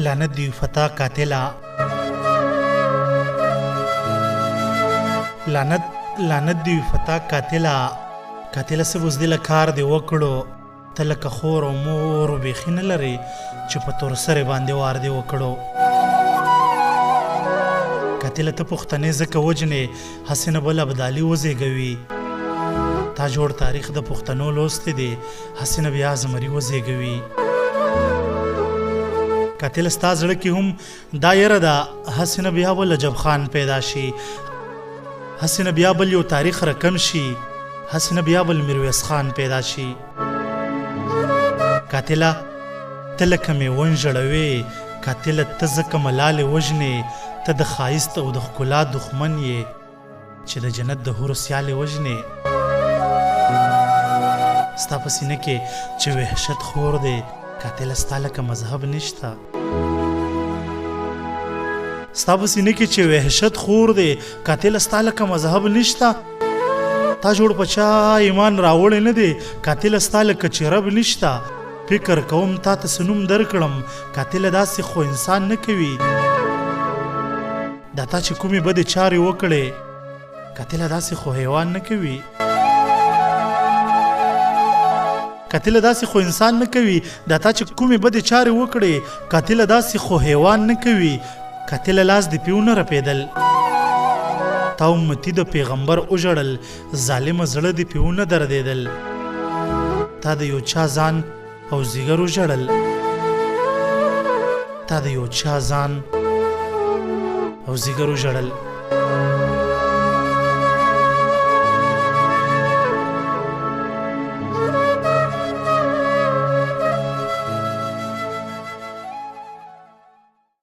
لعنت دی فتا قاتلا لعنت دی فتا قاتلا قاتله څه بزدله کار دی وکړو ته لکه خور او مور بیخي نه لرې چې په تور سرې باندې وار دی وکړو قاتله ته پښتنې ځکه وجنې هسې نه بل ابدالي وزېږوي تا جوړ تاریخ د پښتنو لوستی دی هسې نه بیا زمري وزېږوي قاتله ستا زړه کې هم دا یره ده هسې نه بیا بل عجب خان پیدا شي هسې نه بیا بل یو تاریخ رقم شي هسې نه بیا بل میرویس خان پیدا شي قاتله ته لکه میون ژړوې قاتله ته ځکه ملالې وژنې ته د ښایست او د ښکلا دښمن یې چې د جنت د حورو سیالې وژنې ستا په سینه کې چې وحشت خور دی قاتله ستا لکه مذهب نشته ستا په سینه کې چې وحشت خور دی قاتله ستا لکه مذهب نشته تا جوړ په چا ایمان راوړی نه دی قاتله ستا لکه چې رب نشته فکر کوم تا ته څه نوم درکړم قاتله داسې خو انسان نه کوي دا تا چې کومې بدې چارې وکړې قاتله داسې خو حیوان نه کوي قاتله داسې خو انسان نه کوي دا تا چې کومې بدې چارې وکړې قاتله داسې خو حیوان نه کوي قاتله لاس دې پیو نه رپېدل تا امتي د پیغمبر وژړل ظالمه زړه دې پیو نه دردېدل تا د یو چا ځان او زیګر وژړل تا د یو چا ځان او زیګر وژړل